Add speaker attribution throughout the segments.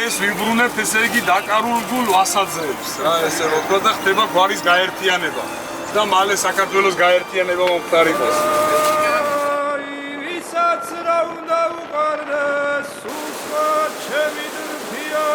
Speaker 1: ეს ვიბრუნებთ ესე იგი დაკარულ გულ ვასაძეებს რა ესე რო თქვა და ხდება გვარის გაერთიანება და მალე საქართველოს გაერთიანება მომხდარიყოს
Speaker 2: ვისაც რა უნდა უყარდეს სულსა ჩემი დრფიალიო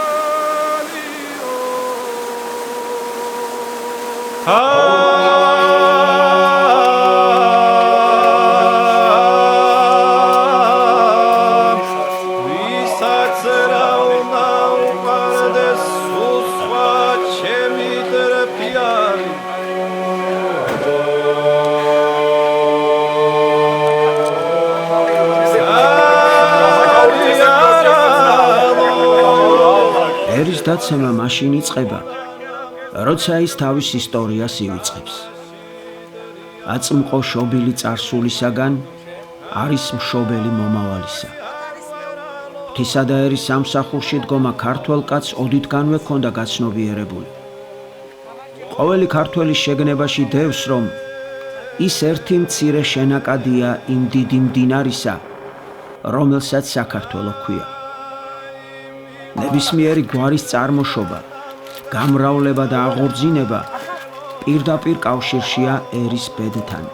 Speaker 3: დაცემა მაშინ იწყება, როცა ის თავის ისტორიას ივიწყებს. აწმყო შობილი წარსულისაგან არის მშობელი მომავალისა. ღვთისა და ერის სამსახურში დგომა ქართველ კაცს ოდითგანვე ჰქონდა გაცნობიერებული. ყოველი ქართველის შეგნებაში დევს, რომ ის ერთი მცირე შენაკადია იმ დიდი მდინარისა, რომელსაც საქართველო ჰქვია. ნებისმიერი გვარის წარმოშობა, გამრავლება და აღორძინება პირდაპირ კავშირშია ერის ბედთან.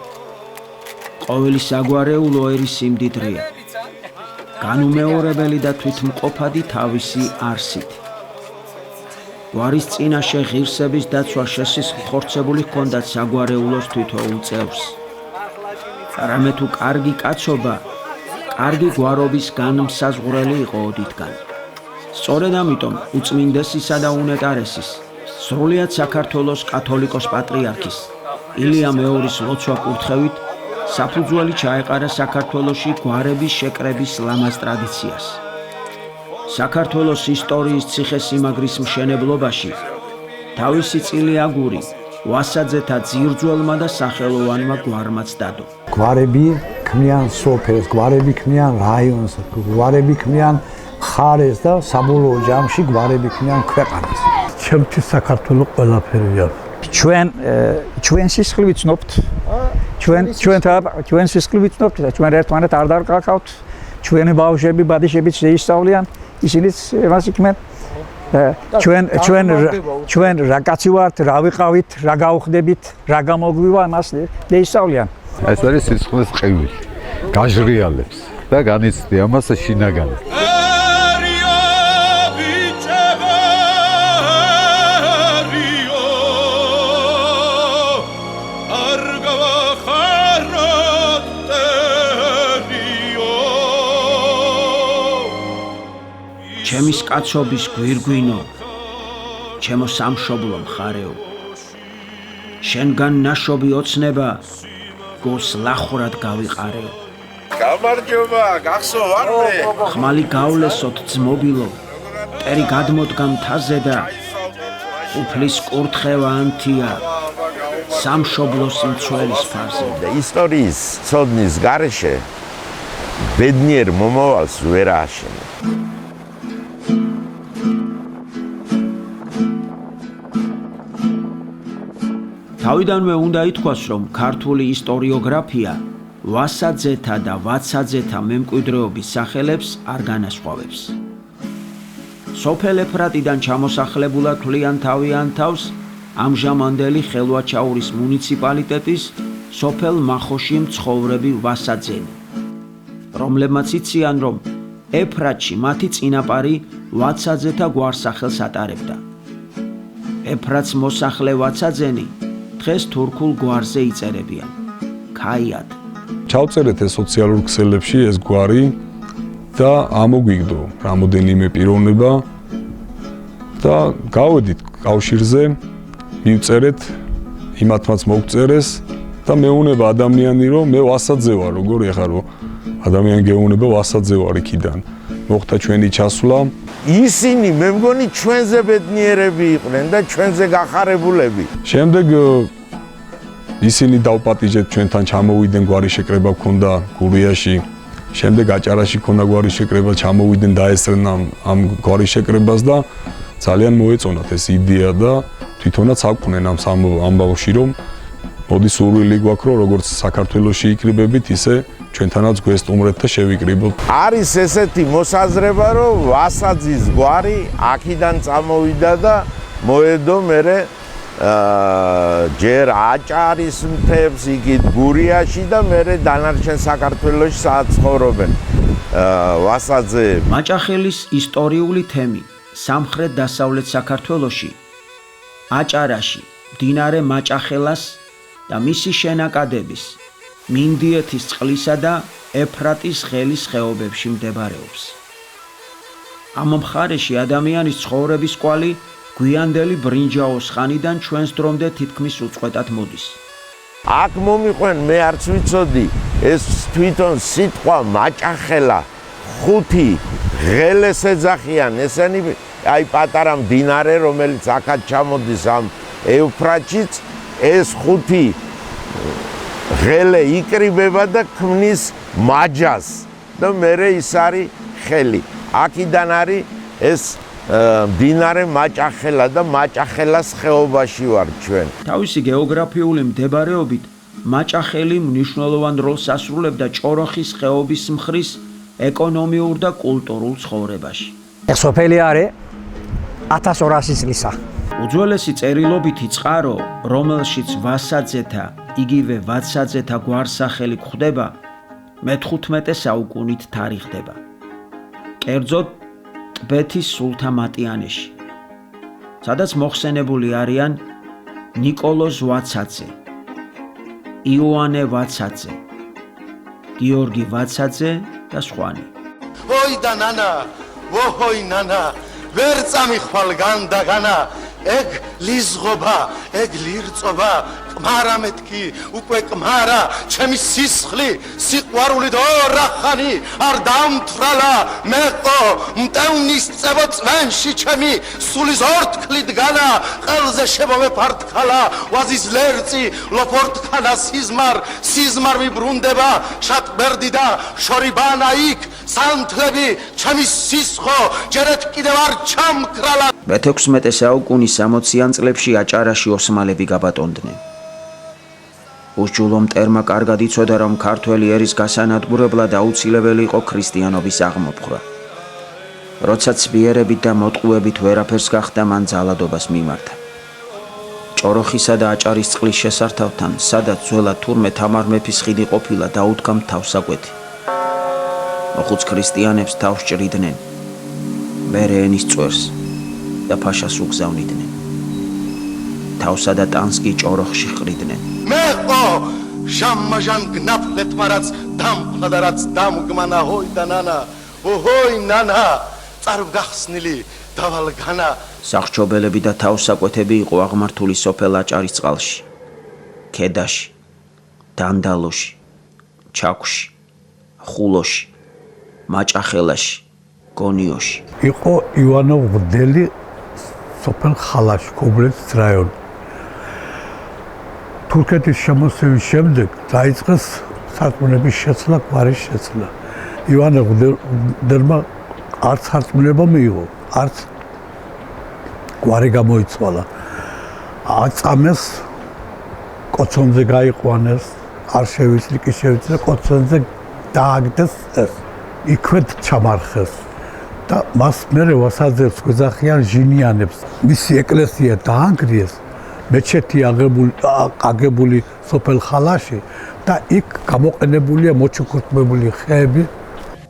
Speaker 3: ყოველი საგვარეულო ერის სიმდიდრეა, განუმეორებელი და თვითმყოფადი თავისი არსით. გვარის წინაშე ღირსების დაცვა შესახორცებული ჰქონდათ საგვარეულოს თითოეულ წევრს. რამე თუ კარგი კაცობა, კარგი გვარობის განმსაზღვრელი იყო ოდითგან. სწორედ ამიტომ უწმინდესისა და უნეტარესის, სრულიად საქართველოს კათოლიკოს პატრიარქის ილია მეორის ლოცვა-კურთხევით საფუძველი ჩაეყარა საქართველოში გვარების შეკრების ლამაზ ტრადიციას. საქართველოს ისტორიის ციხესიმაგრის მშენებლობაში თავისი წილი აგური ვასაძეთა ძირძველმა და სახელოვანმა გვარმაც დადო.
Speaker 4: გვარები ქმნიან სოფელს, გვარები ქმნიან რაიონს, გვარები ქმნიან ხარეს და საბოლოო ჯამში გვარები ქმნიან ქვეყანას.
Speaker 5: ჩემთვის საქართველო ყველაფერია.
Speaker 6: ჩვენ სისხლი ვიცნობთ. ჩვენ სისხლი ვიცნობთ და ჩვენ ერთმანეთ არ დავყავთ. ჩვენი ბავშვები, ბადიშებიც შეისწავლიან, ისინიც მას იქმენ. ჩვენ რა კაცი ვართ, რა ვიყავით, რა გავხდებით, რა გამოგვივა, მას შეისწავლიან.
Speaker 7: ეს არის სისხლის ყივი. გაჟრიალებს და განიცდია ამას შინაგანი.
Speaker 3: ჩემის კაცობის გვირგვინო, ჩემო სამშობლო მხარეო, შენგან ნაშობი ოცნება გულს ლახურად გავიყარეო.
Speaker 2: გამარჯობა, გახსო ვარდე.
Speaker 3: ხმალი გავლესოთ ძმობილო, მტერი გადმოდგა მთაზე და უფლის კურთხევა ანთია სამშობლოს მცველის ფარზე.
Speaker 8: ისტორიის ცოდნის გარეშე ბედნიერ მომავალს ვერ ააშენებ.
Speaker 3: თავიდანვე უნდა ითქვას, რომ ქართული ისტორიოგრაფია ვასაძეთა და ვაცაძეთა მემკვიდრეობის სახელებს არ განასხვავებს. სოფელ ეფრატიდან ჩამოსახლებულად თვლიან თავიანთ თავს ამჟამანდელი ხელვაჩაურის მუნიციპალიტეტის სოფელ მახოში მცხოვრები ვასაძენი, რომლებმაც იციან, რომ ეფრატში მათი წინაპარი ვაცაძეთა გვარსახელს ატარებდა. ეფრატს მოსახლე ვაცაძენი დღეს თურქულ გვარზე იწერებიან ქაიად.
Speaker 9: ჩავწერეთ ეს სოციალურ ქსელებში ეს გვარი და ამოგვიგდო რამოდენიმე პიროვნება და გავედით კავშირზე, მივწერეთ, იმათმაც მოგწერეს და მეუნება ადამიანი, რომ მე ვასაძე ვარ, როგორ ეხა რომ ადამიანი გეუნება ვასაძე ვარ იქიდან. მოხდა ჩვენი ჩასვლა.
Speaker 8: ისინი მე მგონი ჩვენზე ბედნიერები იყვნენ და ჩვენზე გახარებულები.
Speaker 9: შემდეგ ისინი დავპატიჟეთ, ჩვენთან ჩამოვიდნენ, გვარი შეკრება ჰქონდა გურიაში. შემდეგ აჭარაში ჰქონდა გვარი შეკრება, ჩამოვიდნენ, დაესწრნენ ამ გვარი შეკრებას და ძალიან მოეწონათ ეს იდეა და თვითონაც აკვნენ ამ ამბავში, რომ მოდი სურვილი გვაქვს, რომ როგორც საქართველოში იქრიბებით, ისე ჩვენთანაც გვესტუმრეთ და შევიკრიბოთ.
Speaker 8: არის ესეთი მოსაზრება, რომ ვასაძის გვარი აქედან წამოვიდა და მოედო მერე ჯერ აჭარის მთებს, იქით გურიაში და მერე დანარჩენ საქართველოში საცხოვრობენ ვასაძეები.
Speaker 3: მაჭახელის ისტორიული თემი სამხრეთ-დასავლეთ საქართველოში, აჭარაში, მდინარე მაჭახელას და მისი შენაკადების, მინდიეთის წყლისა და ეფრატის ღელის ხეობებში მდებარეობს. ამ მხარეში ადამიანის ცხოვრების კვალი გვიანდელი ბრინჯაოს ხანიდან ჩვენს დრომდე თითქმის უწყვეტად მოდის.
Speaker 8: აქ მომიყვენ, მე არც ვიცოდი, ეს თვითონ სიტყვა მაჭახელა, ხუთი ღელეს ეძახიან, ესენი აი პატარა მდინარე, რომელიც აქაც ჩამოდის ამ ევფრატშიც, ეს ხუთი ღელე იკრიბება და ქმნის მაჯას და მერე ის არის ხელი. აქედან არის ეს მდინარე მაჭახელა და მაჭახელას ხეობაში ვარ ჩვენ.
Speaker 3: თავისი გეოგრაფიული მდებარეობით მაჭახელი მნიშვნელოვან როლს ასრულებდა ჭოროხის ხეობის მხრის ეკონომიურ და კულტურულ ცხოვრებაში.
Speaker 6: ეს სოფელი არის 1200 წლისა.
Speaker 3: უძველესი წერილობითი წყარო, რომელშიც ვასაძეთა, იგივე ვაცაძეთა გვარსახელი გვხვდება, მე-15 საუკუნით თარიღდება. კერძოდ ტბეთის სულთამატიანეში, სადაც მოხსენებული არიან ნიკოლოზ ვაცაძე, იოანე ვაცაძე, გიორგი ვაცაძე და სხვანი.
Speaker 10: ოი და ნანა, ოჰოი ნანა, ვერ წამიხვალ განდაგანა, ეგ ლიზღობა, ეგ ლირწობა, კმარა მეთქი, უკვე კმარა, ჩემი სისხლი, სიყვარული და რახანი არ დამთრალა, მეყო, მტევნის წევო წვენში ჩემი, სული ზორთქლი დგანა, ყელზე შემომეფართხალა, ვაზის ლერწი, ლოფორთქანა სიზმარ მიბრუნდება, შატბერდი და შორიბანა იქ, სანთლები, ჩემი სისხო, ჯერეთ კიდევ არ ჩამქრალა.
Speaker 3: მე-16 საუკუნის 60-იან წლებში აჭარაში ოსმალები გაბატონდნენ. უშჯულო მტერმა კარგად იცოდა, რომ ქართველი ერის გასანადგურებლად აუცილებელი იყო ქრისტიანობის აღმოფხვრა. როცა ცბიერებით და მოტყუებით ვერაფერს გახდა, მან ძალადობას მიმართა. ჭოროხისა და აჭარის წყლის შესართავთან, სადაც ძველად თურმე თამარ მეფის ხიდი ყოფილა, დაუდგა თავსაკვეთი. მოხუც ქრისტიანებს თავს ჭრიდნენ, მერე ენის წვერს და ფაშას უგზავნიდნენ. თავსა და ტანს კი ჭოროხში ხრიდნენ.
Speaker 10: მეყო, ჟამმაჟან გნაფლეთ მარაც დამფლა და რაც დამგმანა, ჰოი და ნანა, ოჰოი ნანა, წარვგახსნილი დავალგანა.
Speaker 3: სახჭობელები და თავსაკვეთები იყო აღმართული სოფელ აჭარის წყალში, ქედაში, დანდალოში, ჩაქვში, ხულოში, მაჭახელაში, გონიოში.
Speaker 5: იყო ივანო ღვდელი სოფელ ხალაში, ქობულეთის რაიონი. თურქეთის შემოსევის შემდეგ დაიწყეს სარწმუნოების შეცვლა, გვარის შეცვლა. ივანე ღვდელმა არც სარწმუნება მიიღო, არც გვარი გამოიცვალა. აწამეს, კოცონზე გაიყვანეს, არ შევიცვლი, კი შევიცვლი, კოცონზე დააგდეს ეს. იქვე ჩამარხეს და მას მერე ვასაძებს გვეძახიან ჟინიანებს. მისი ეკლესია დაანგრიეს, მეჩეთი აგებული სოფელ ხალაში და იქ გამოყენებულია მოჩუქურთმებული ხეები.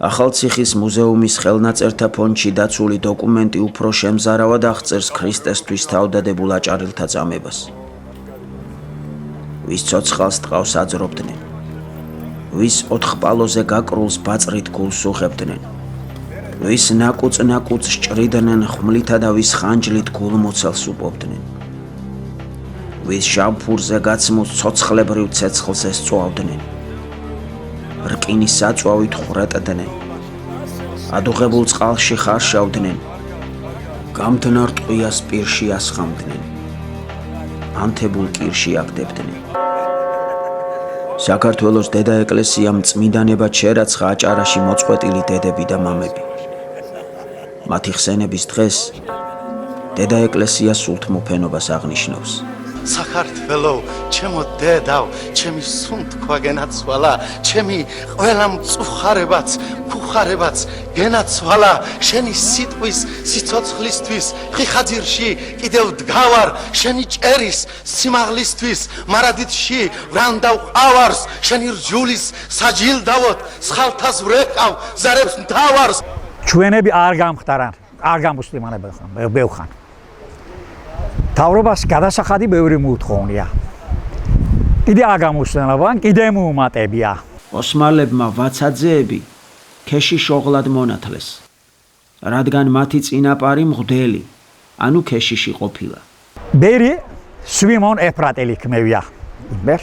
Speaker 3: ახალციხის მუზეუმის ხელნაწერთა ფონდში დაცული დოკუმენტი უფრო შემზარავად აღწერს ქრისტესთვის თავდადებულ აჭარელთა წამებას. ვის ცოცხალს ტყავს აძრობდნენ, ვის ოთხპალოზე გაკრულს ბაწრით გულს უღებდნენ, ვის ნაკუწ სჭრიდნენ ხმლითა და ვის ხანჯლით გულმოცელს უპოვდნენ, ვის შამფურზე გაცმულ ცოცხლებრივ ცეცხლს ესწვავდნენ, რკინის საწვავით ხვრეტდნენ, ადუღებულ წყალში ხარშავდნენ, გამდნარ ტყვიას პირში ასხამდნენ, ანთებულ კირში აგდებდნენ. საქართველოს დედა ეკლესიამ წმინდანებად შერაცხა აჭარაში მოწყვეტილი დედები და მამები. მათი ხსენების დღეს დედა ეკლესია სულთმოფენობას აღნიშნავს.
Speaker 10: საქართველო ჩემო დედავ ჩემი სუნთქვა გენაცვალა ჩემი ყველა მწუხარებაც ქუხარებაც გენაცვალა შენი სიტყვის სიცოცხლისთვის ხიხაძირში კიდევ დგავარ შენი ჭერის სიმაღლისთვის მარადითში ვრანდავ ყავარს შენი რჯულის საჯილდავოთ სხალთას ვრეკავ ზარებს მთავარს
Speaker 6: ჩვენები არ გამხდარან არ გამუსლიმანებელხან ბევხან თავრობას გადასახადი ბევრი მოუთხოვნია კიდე აგამუსლიმანებან კიდე მოუმატებია
Speaker 3: ოსმალებმა ვაცაძეები ქეში შოღლად მონათლეს რადგან მათი წინაპარი მღვდელი ანუ ქეშიში ყოფილა
Speaker 6: ბერი სვიმონ ეფრატელი ქმევია იმერ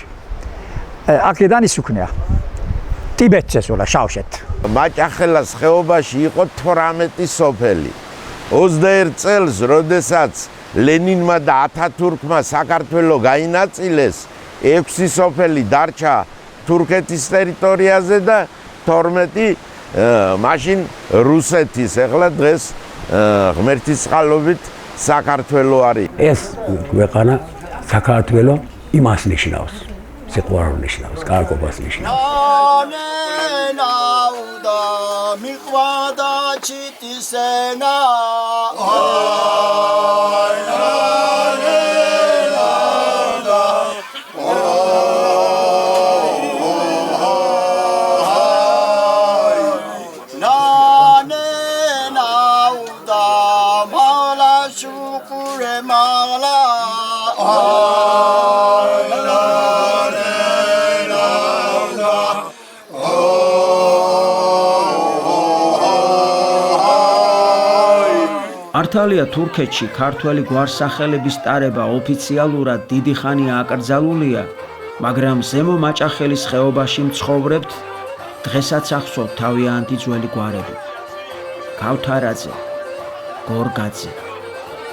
Speaker 6: აქედან ისუქნია ტიბეტს ესვლა შავშეთ
Speaker 8: მაჭახელას ხეობაში იყო 18 სოფელი 21 წელს როდესაც ლენინმა და ათათურქმა საქართველო გაინაწილეს 6 სოფელი დარჩა თურქეთის ტერიტორიაზე და 12 მაშინ რუსეთის ეხლა დღეს ღმერთისწყალობით საქართველო არის
Speaker 11: ეს ქვეყანა საქართველო იმას ნიშნავს სიყვარულს ნიშნავს კარგობას ნიშნავს
Speaker 12: მიყვადა ჩიტისენა
Speaker 3: მართალია თურქეთში ქართველი გვარსახელების ტარება ოფიციალურად დიდი ხანია აკრძალულია, მაგრამ ზემო მაჭახელის ხეობაში მცხოვრებთ დღესაც ახსოვთ თავიანთი ძველი გვარები. ქავთარაძე, გორგაძე,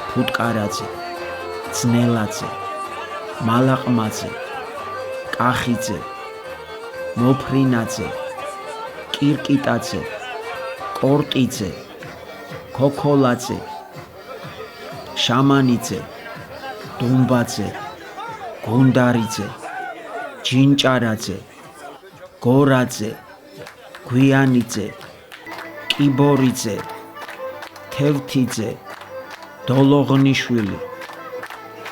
Speaker 3: ფუტკარაძე, ძნელაძე, მალაყმაძე, კახიძე, მოფრინაძე, კირკიტაძე, კორტიძე, ქოქოლაძე, შამანიძე, დუმბაძე, გუნდარიძე, ჯინჭარაძე, გორაძე, გვიანიძე, კიბორიძე, თევთიძე, დოლოღნიშვილი,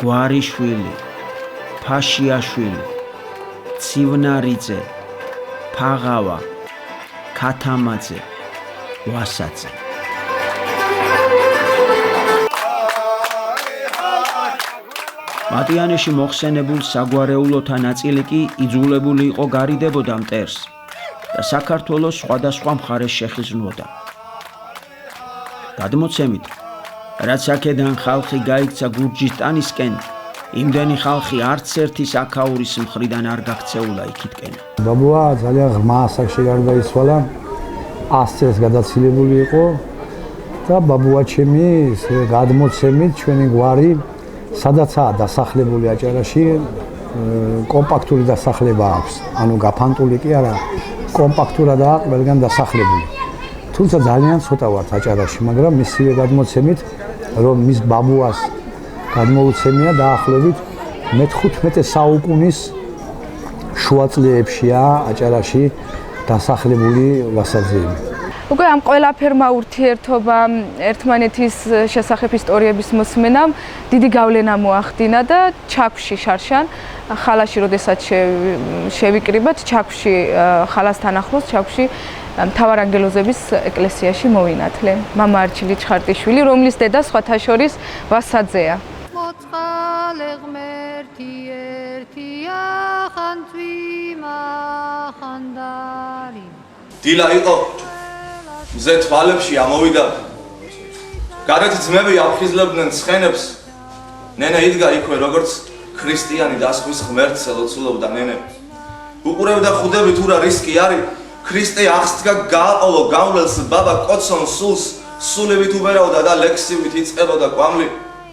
Speaker 3: გვარიშვილი, ფაშიაშვილი, ცივნარიძე, ფაღავა, ქათამაძე, ვასაძე. მატიანეში მოხსენებულ საგვარეულოთა ნაწილი კი იძულებული იყო გარიდებოდა მტერს და საქართველოს სხვადასხვა მხარეს შეხიზნვოდა. გადმოცემით, რაც აქედან ხალხი გაიქცა გურჯისტანისკენ, იმდენი ხალხი არც ერთი აქაურის მხრიდან არ გაქცეულა იქითკენ.
Speaker 4: ბაბუა ძალიან ღრმა ასაკში გარდაიცვალა, 100 წელს გადაცილებული იყო და ბაბუა ჩემი გადმოცემით ჩვენი გვარი სადაცაა დასახლებული აჭარაში, კომპაქტური დასახლება აქვს. ანუ გაფანტული კი არა, კომპაქტურადაა ყველგან დასახლებული. თუმცა ძალიან ცოტა ვართ აჭარაში, მაგრამ მისივე გადმოცემით, რომ მის ბაბუას გადმოუცემია დაახლოებით მე-15 საუკუნის შუა წლებში აჭარაში დასახლებული ვასაძეები.
Speaker 13: უკვე ამ ყველაფერმა ურთიერთობა ერთმანეთის შესახებ ისტორიების მოსმენამ დიდი გავლენა მოახდინა და ჩაქვში შარშან ხალაში როდესაც შევიკრიბათ ჩაქვში ხალასთან ახლოს ჩაქვში მთავარანგელოზების ეკლესიაში მოვინათლე მამა არჩილი ჩხარტიშვილი რომლის დედა სხვათა შორის ვასაძეა მოწყალე ღმერთი ერთია ხანძვიმა ხანდარი
Speaker 14: დილა იყო მზე თვალებში ამოვიდა გარეთ ძმები აფხიზლებდნენ ცხენებს ნენა იდგა იქვე როგორც ქრისტიანი დასხვის ღმერთს ელოცულობდა ნენე უყურებდა ხუდები თუ რა რისკი არის ქრისტე აღსდგა გააყოლო გავლელს ბაბა კოცონ სულს სულებით უბერავდა და ლექსივით იწყებოდა კვამლი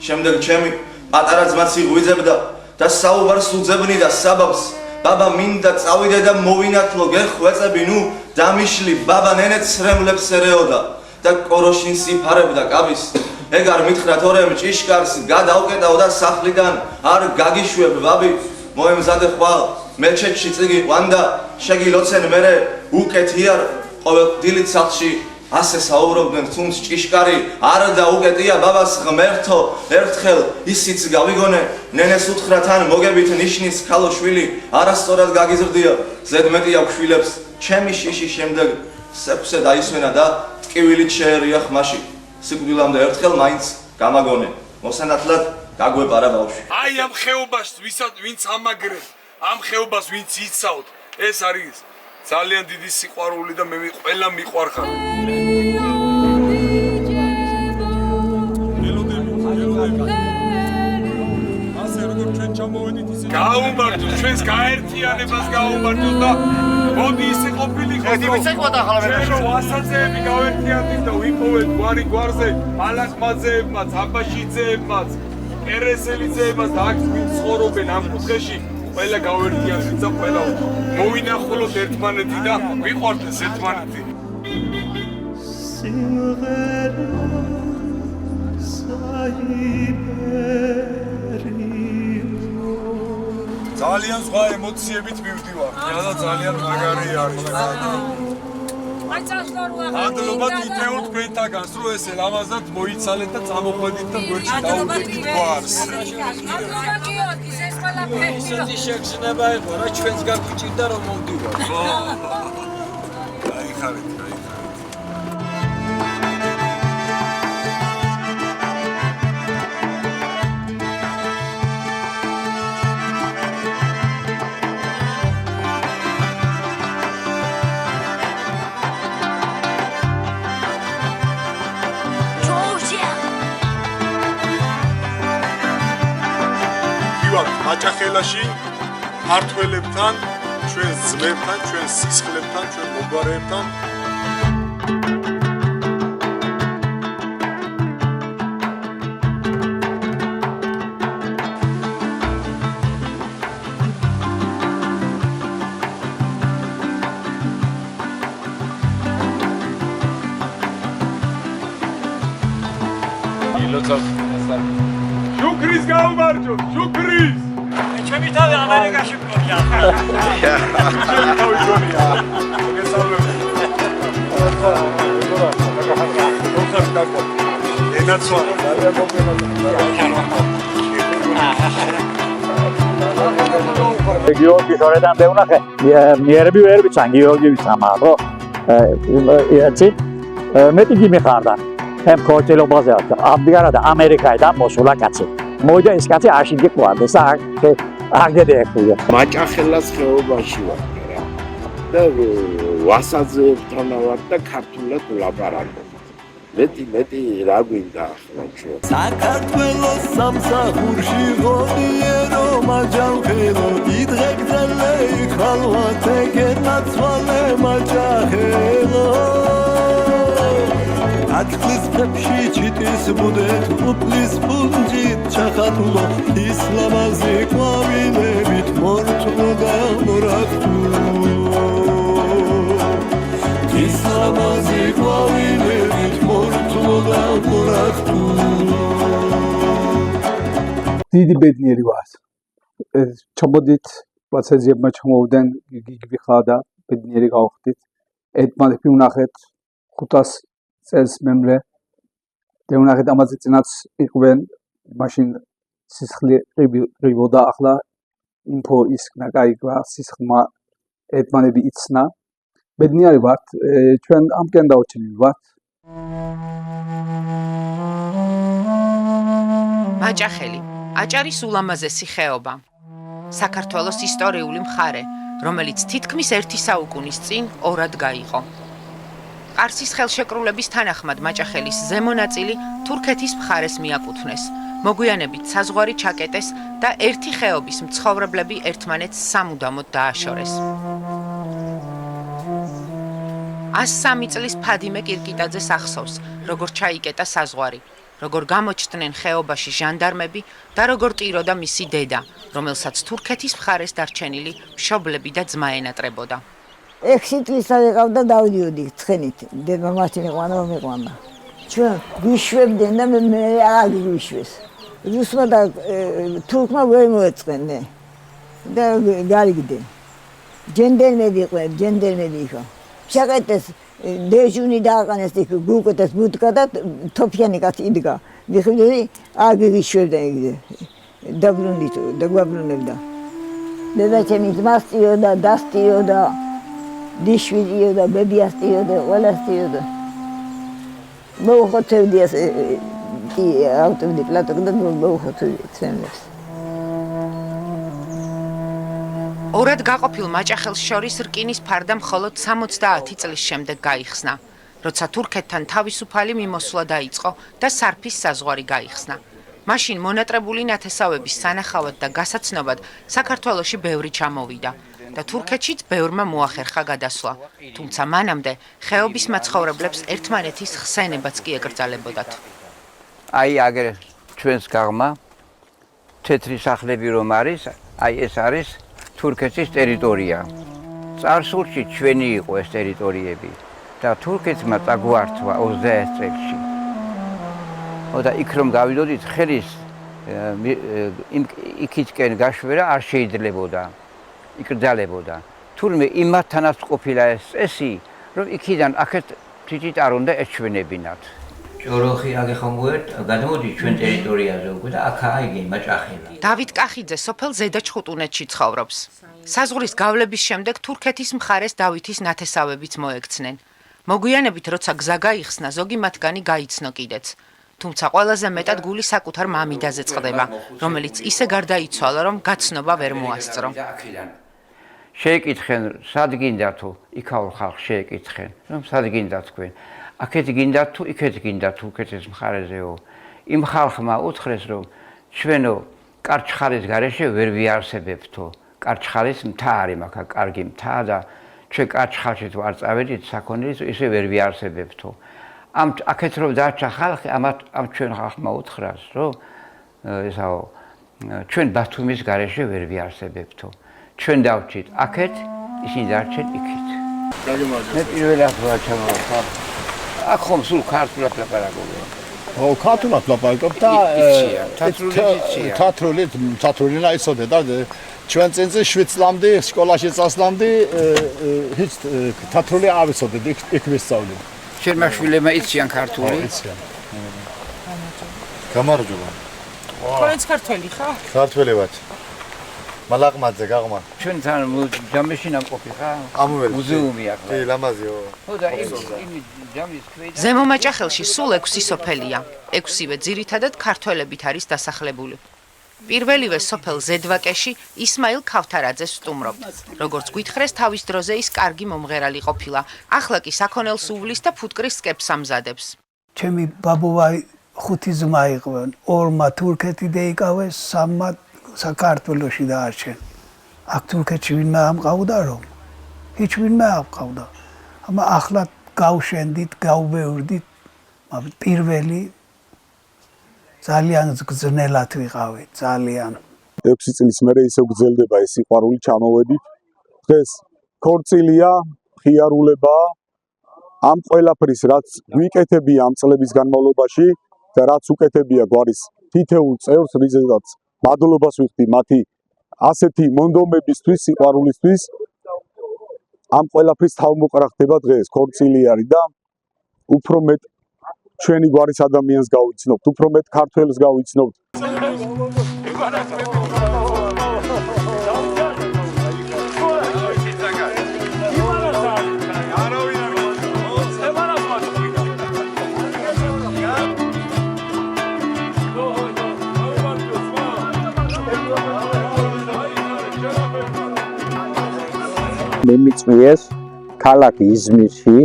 Speaker 14: შემდეგ ჩემი პატარა ძმაც იღვიძებდა და საუბარს უძებნიდა საბაბს ბაბა მინდა წავიდე და მოვინათლო გეხვეწები ნუ დამიშლი ბაბა ნენე ცრემლებს ერეოდა და კოროშინს იფარებდა კაბის ეგ არ მითხრა თორემ ჭიშკარს გადავკეტავ და სახლიდან არ გაგიშვებ ვაბი მოემზადე ხვალ მეჩეთში წიგი ყვანდა შეგილოცენ მერე უკეთიარ ყოველ დილით სახლში ასე საუბრობდნენ თუნდ ჭიშკარი არ დაუკეტია ბაბას ღმერთო ერთხელ ისიც გავიგონე ნენეს უთხრა თან მოგებით ნიშნის ქალო შვილი არასწორად გაგიზრდია ზედმეტი აქვს შვილებს ჩემი შიში შემდეგ სეფსე დაისვენა და ტკივილით შეერია ხმაში სიკვდილამდე ერთხელ მაინც გამაგონე მოსანათლად გაგვეპარა ბავშვი
Speaker 1: აი ამ ხეობას ვინც ამაგრე ამ ხეობას ვინც იცავთ ეს არის ძალიან დიდი სიყვარული და მე ყველა მიყვარხარ ასე როგორ ჩვენ ჩამოვედით ისე გაუმართოთ ჩვენს გაერთიანებას გაუმართოთ და მოდი ისე ყოფილიყოს რომ ვასაძეები გავერთიანდით და ვიპოვეთ გვარი გვარზე მალახმაძეებმაც აბაშიძეებმაც კერესელიძეებმაც და აქ ვინც ცხოვრობენ ამ კუთხეში ყველა გავერთიანდით და ყველა მოვინახულოთ ერთმანეთი და ვიყვარდეს ერთმანეთი ძალიან სხვა ემოციებით მივდივარ და ძალიან მაგარი არის მადლობა თითოეულ თქვენთაგანს რომ ესე ლამაზად მოიცალეთ და წამოყვედით და გვერდში დაუდგეთ გვარს
Speaker 15: ისეთი შეგრძნება იყო რა ჩვენს გაგვიჭირდა რომ მოვდივარ
Speaker 1: გაიხარეთ აჭახელაში ქართველებთან, ჩვენ ძმებთან, ჩვენ სისხლებთან, ჩვენ მოგვარეებთან შუქრის გაუმარჯოთ, შუქრის!
Speaker 15: ჩემი თავი ამერიკაში მქონია.
Speaker 1: ჩემი თავი გონია. მოგესალმებით. ენაცვა, ძალიან მოგესალმებით.
Speaker 6: გიორგი შორედან დეუნახე მიერები ვერ ვიცან გიორგის ამარო ეცი მეტი გიმეხარდა ამ ქორწილობაზე აბდიგარა და ამერიკაიდან მოსულა კაცი მოიდა ის კაცი აშინგი ყვარდეს აგედექია
Speaker 8: მაჭახელას ხეობაში ვარ და ვასაძეებთან ვარ და ქართულად ვლაპარაკობ მეტი რა გვინდა ახლა ჩვენ
Speaker 12: საქართველოს სამსახურში ღონიერო მაჯახელო დიდღეგრძელე ხალვათე გენაცვალე მაჯახელო ათქლის ფებში ჩიტის ბუდეთ უფლის პუნჯით ჩახატულო ისლამაზი ყვავილებით მორთულო და მორახტუ ისლამაზი ყვავილებით მორთულო და მორახტუ
Speaker 5: დიდი ბედნიერი ვარ ჩამოდით ვაცეძიებმა ჩამოვდნენ გიგიხა და ბედნიერი გავხდით ერთმანეთი ვნახეთ 500 წელს მემრე დევნახეთ ამაზე წინაც იყვენ მაშინ სისხლი ყრიბოდა ახლა ინფო ისქნა გაიგვა სისხლმა ერთმანები იცნა ბედნიერი ვართ ჩვენ ამკენ დაუჩინილი ვართ
Speaker 16: მაჭახელი აჭარის ულამაზესი ხეობა საქართველოს ისტორიული მხარე რომელიც თითქმის 1 საუკუნის წინ ორად გაიყო ყარსის ხელშეკრულების თანახმად მაჭახელის ზემო ნაწილი თურქეთის მხარეს მიაკუთვნეს. მოგვიანებით საზღვარი ჩაკეტეს და ერთი ხეობის მცხოვრებლები ერთმანეთს სამუდამოდ დააშორეს. 103 წლის ფადიმე კირკიტაძეს ახსოვს, როგორ ჩაიკეტა საზღვარი, როგორ გამოჩნდნენ ხეობაში ჟანდარმები და როგორ ტიროდა მისი დედა, რომელსაც თურქეთის მხარეს დარჩენილი მშობლები და ძმა ენატრებოდა.
Speaker 17: 6 წლისა ვიყავ და დავდიოდი ცხენით. დედა მაშინ იყვანა, მიყვანა. ჩვენ გვიშვებდნენ და მე აღარ გვიშვეს. რუსმა და თურქმა ვერ მოეწყენენ და გარიგდნენ. ჯენდერმედი იყვნენ, ჯენდერმედი იყო. შეკეთეს დეჟუნი დააყენეს იქ გუკეთეს ბუდკა და თოფიანი კაცი იდგა. მიხვდები აღარ გვიშვებდნენ იქ. დაგვაბრუნებდა. დედაჩემი ძმას წიოდა, დასწიოდა, დიშვიდიოდა, ბებიას წიოდა, ყველას წიოდა. მოუხოცებდი ეს ავტომობილი პლატოკ და მოუხოცებდი ცემებს.
Speaker 16: ორად გაყოფილ მაჭახელს შორის რკინის ფარდა მხოლოდ 70 წლის შემდეგ გაიხსნა, როცა თურქეთთან თავისუფალი მიმოსვლა დაიწყო და სარფის საზღვარი გაიხსნა. მაშინ მონატრებული ნათესავების სანახავად და გასაცნობად საქართველოში ბევრი ჩამოვიდა და თურქეთშიც ბევრმა მოახერხა გადასვლა. თუმცა მანამდე ხეობის მაცხოვრებლებს ერთმანეთის ხსენებაც კი ეკრძალებოდათ.
Speaker 18: აი აგერ ჩვენს გაღმა თეთრი სახლები რომ არის, აი ეს არის თურქეთის ტერიტორია. წარსულში ჩვენი იყო ეს ტერიტორიები და თურქეთმა წაგვართვა 21 წელში. და იქ რომ გავიდოდით ხელის იქითკენ გაშვერა არ შეიძლებოდა, იკრძალებოდა. თურმე იმათთანაც ყოფილა ეს წესი, რომ იქიდან აქეთ თითით არ უნდა ეჩვენებინათ. ჭოროხი აგეხომგვერთ გადმოდის ჩვენ ტერიტორიაზე უკვე და აქაა იგი მაჭახელა.
Speaker 16: დავით კახიძე სოფელ ზედაჩხუტუნეთში ცხოვრობს. საზღვრის გავლების შემდეგ თურქეთის მხარეს დავითის ნათესავებიც მოექცნენ. მოგვიანებით როცა გზა გაიხსნა, ზოგი მათგანი გაიცნო კიდეც. თუმცა ყველაზე მეტად გული საკუთარ მამიდაზე წყდება, რომელიც ისე გარდაიცვალა, რომ გაცნობა ვერ მოასწრო.
Speaker 18: შეეკითხენ, სად გინდა თუ იქაურ ხალხს შეეკითხენ, რომ სად გინდა თქვენ. აქეთ გინდა თუ იქეთ გინდა თურქეთის მხარეზეო. იმ ხალხმა უთხრეს, რომ ჩვენო კარჩხალის გარეშე ვერ ვიარსებებთო. კარჩხალის მთა არის მაგა კარგი მთა და ჩვენ კარჩხალში თუ არ წავედით საქონლის ისე ვერ ვიარსებებთო. აქეთ რომ დარჩა ხალხი, ამ ჩვენ ხალხმა უთხრას, რომ ესაო ჩვენ ბათუმის გარეშე ვერ ვიარსებებთო. ჩვენ დავჭით აქეთ, ისინი დარჩენ იქით. მე პირველად ვაჩამოვა. აქ ხომ სულ ქართულად ლაპარაკობენ.
Speaker 19: ო, ქართულად ლაპარაკობ და თათრული ნაიცოდე და ჩვენ წინწი 7 წლამდე სკოლაში წასვლამდე ჰიც თათრული არ ვიცოდე, იქ ვისწავლე.
Speaker 18: შენმა შვილებმა იციან ქართული?
Speaker 19: იციან. გამარჯობა.
Speaker 16: თქვენც ქართველი ხარ?
Speaker 19: ქართველი ვარ. მალაღმაძე გაღმა.
Speaker 18: ჩვენთან ჯამეში ნამყოფი ხარ?
Speaker 19: ამოველი.
Speaker 18: მუზეუმი აქვს.
Speaker 19: კი, ლამაზიო.
Speaker 18: ხო და იმ ჯამის ქვედა.
Speaker 16: ზემო მაჭახელში სულ 6 სოფელია. 6-ვე ძირითადად ქართველებით არის დასახლებული. პირველივე სოფელ ზედვაკეში ისმაილ ქავთარაძე სტუმრობთ. როგორც გვითხრეს, თავის დროზე ის კარგი მომღერალი ყოფილა. ახლა კი საქონელს უვლის და ფუტკრის სკეპს ამზადებს.
Speaker 20: ჩემი ბაბუა 5 ძმა იყვნენ. 2-მა თურქეთი დაიკავეს, 3-მა საქართველოში დაარჩენ. აქ თურქეთში ვინმე ამყავდა რომ? ჰიჩ ვინმე ამყავდა. ამა ახლა გავშენდით, გავბევრდით, მაგრამ პირველი ძალიან გძნელად ვიყავით, ძალიან.
Speaker 9: 6 წლის მერე ისე გძელდება ეს სიყვარული ჩამოვედით. დღეს ქორწილია, ხიარულება, ამ ყველაფრის რაც ვიკეთებია ამ წლების განმავლობაში და რაც უკეთებია გვარის თითეულ წევრს, რიზედაც მადლობას ვიხდი მათი ასეთი მონდომებისთვის, სიყვარულისთვის. ამ ყველაფრის თავმოყრა ხდება დღეს, ქორწილი არის და უფრო მეტ ჩვენი გვარის ადამიანს გავიცნობთ, უფრო მეტ ქართველს გავიცნობთ.
Speaker 21: მიმიწვიეს ქალაქ იზმირში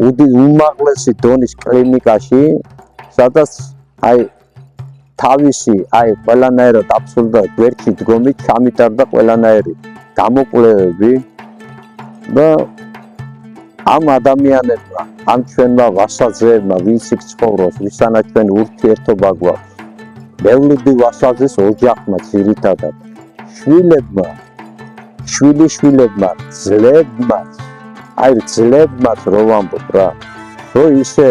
Speaker 21: უმაღლესი დონის კლინიკაში, სადაც თავისი ყველანაირად აბსოლუტურად გვერდში დგომით ჩამიტარდა ყველანაირი გამოკვლევები და ამ ადამიანებმა, ამ ჩვენმა ვასალძეებმა, ვინც იქ ცხოვრობს, ვისთანაც ჩვენ ურთიერთობა გვაქვს, მევლუდი ვასალძეს ოჯახმა ძირითადად, შვილიშვილებმა, ძლებმაც, ძლებმაც რო ვამბობ რა, რომ ისე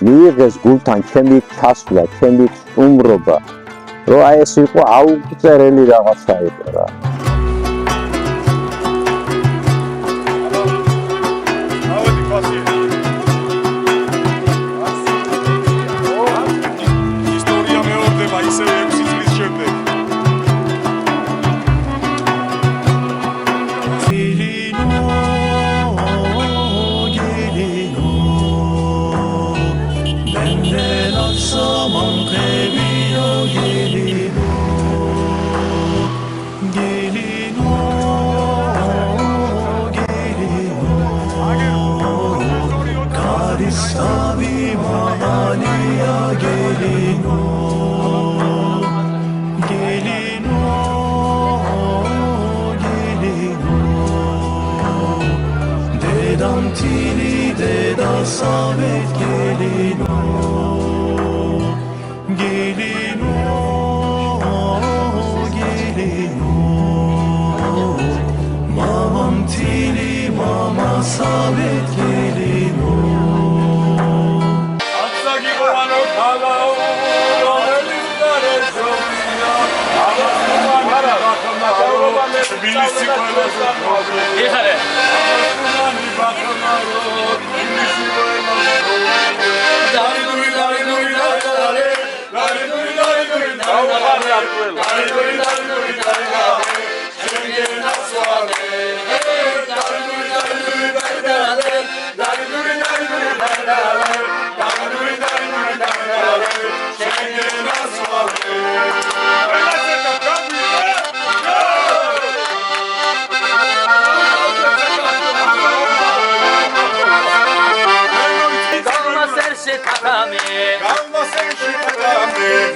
Speaker 21: მიიღეს გულთან ჩემი თასვლა, ჩემი სტუმრობა, რომ აი ეს იყო აუღწერელი რაღაცა იყო რა.
Speaker 1: ისტორია მეორდება ისევ 6 წლის შემდეგ.
Speaker 12: Samet gelino, gelino, gelino. Mamam tili, mama Samet gelino.
Speaker 1: Atsagi bovano khalao, romelindare jomina. Amasumani bakhamaro, Tbilisi qvelase qove. Ixare. Amasumani bakhamaro, Tbilisi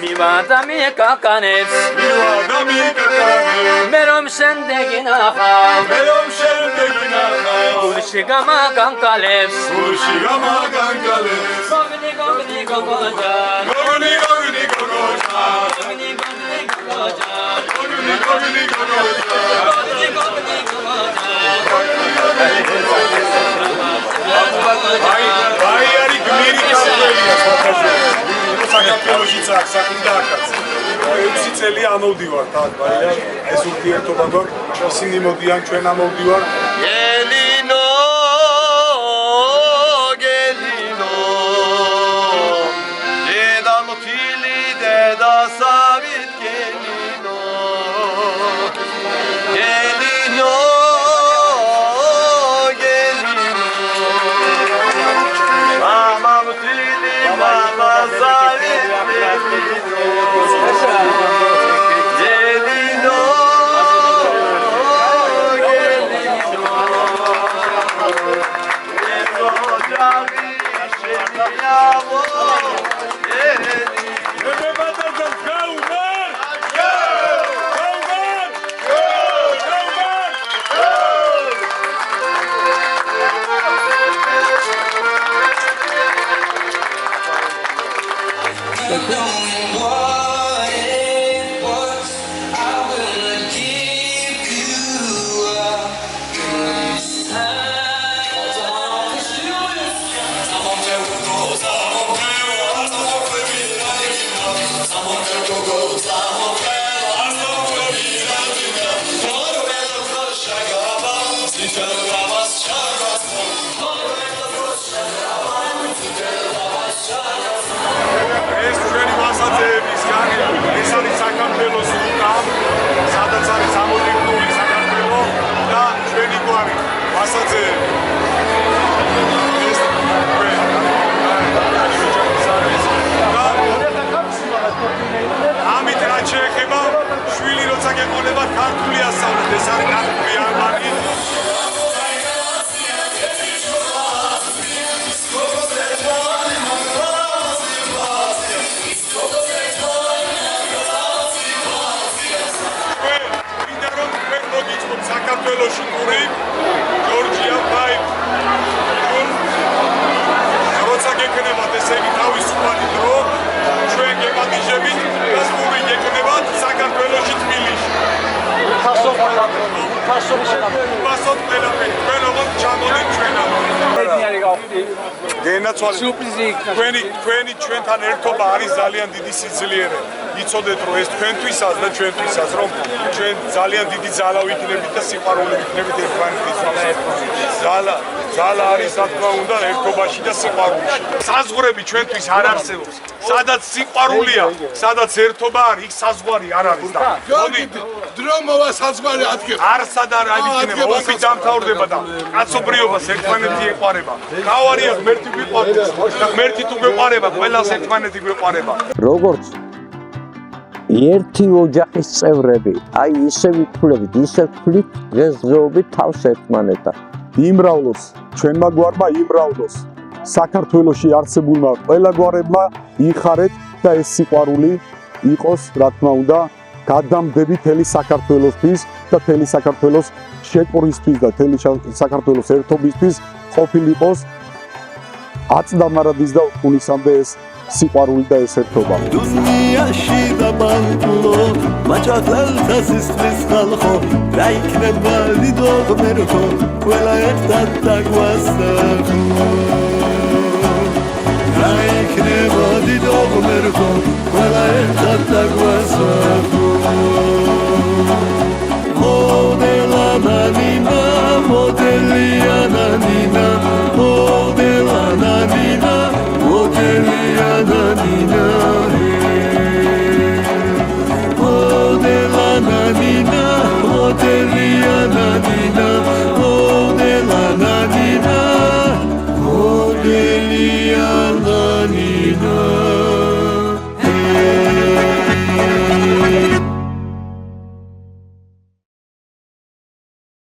Speaker 7: მივადამი კაკანებს მე რომ შემდეგი ნახავ გულში გამაგანკალებს გოგნი გოგნი გოგოჯა გოგნი გოგნი გოგოჯა გოგნი გოგნი გოგოჯა გოგნი გოგნი გოგოჯა გოგნი გოგნი გოგოჯა
Speaker 1: აი არი გმირი კაცებია საქართველოში. საქართველოშიც აქ საქმე აქაც. 6 წელი ამოვდივართ აქ, მაგრამ ეს ურთიერთობა გვაქვს, ისინი მოდიან, ჩვენ ამოვდივართ.
Speaker 12: Gelino, gelino. Deda mutili, deda sabit gelino. Gelino, gelino. Mama mutili, mama sabit gelino. Gelino.
Speaker 1: გენაცვალეთ. თქვენი ჩვენთან ერთობა არის ძალიან დიდი სიძლიერე. იცოდეთ რომ ეს თქვენთვისაც და ჩვენთვისაც რომ ჩვენ ძალიან დიდი ძალა ვიქნებით და სიყვარული ვიქნებით ერთმანეთს. ძალა არის რა თქმა უნდა ერთობაში და სიყვარულში. საზღვრები ჩვენთვის არ არსებობს. სადაც სიყვარულია, სადაც ერთობა არის, იქ საზღვარი არ არის და მოდი
Speaker 12: დრო მოვა საზღვარი ადგება.
Speaker 1: არსად არ აიქნება, ომი დამთავრდება და კაცობრიობას ერთმანეთი ეყარება. გავარია ღმერთი გვიყვარდეს და ღმერთი თუ გვეყარება, ყველას ერთმანეთი გვეყარება.
Speaker 21: როგორც ერთი ოჯახის წევრები, აი ისე ვიქულებით, ისე ვქვლით დღესდღეობით თავს ერთმანეთთან.
Speaker 9: იმრავლოს, ჩვენმა გვარმა იმრავლოს. საქართველოში არსებულმა ყველა გვარებმა იხარეთ და ეს სიყვარული იყოს, რა თქმა უნდა, გადამდები მთელი საქართველოსთვის და მთელი საქართველოს შეკვრისთვის და მთელი საქართველოს ერთობისთვის ყოფილიყოს აწდამარადის და უხუნისამდე ეს სიყვარული და ეს ერთობა.
Speaker 12: დუნიაში დაბანკულო მაჭათელთა სისხლის ხალხო რა იქნება დიდო ღმერთო ყველა ერთად დაგვასწავლო რა იქნება დიდო ღმერთო ყველა ერთად დაგვასწავლო მოდელა ნანა მოდელა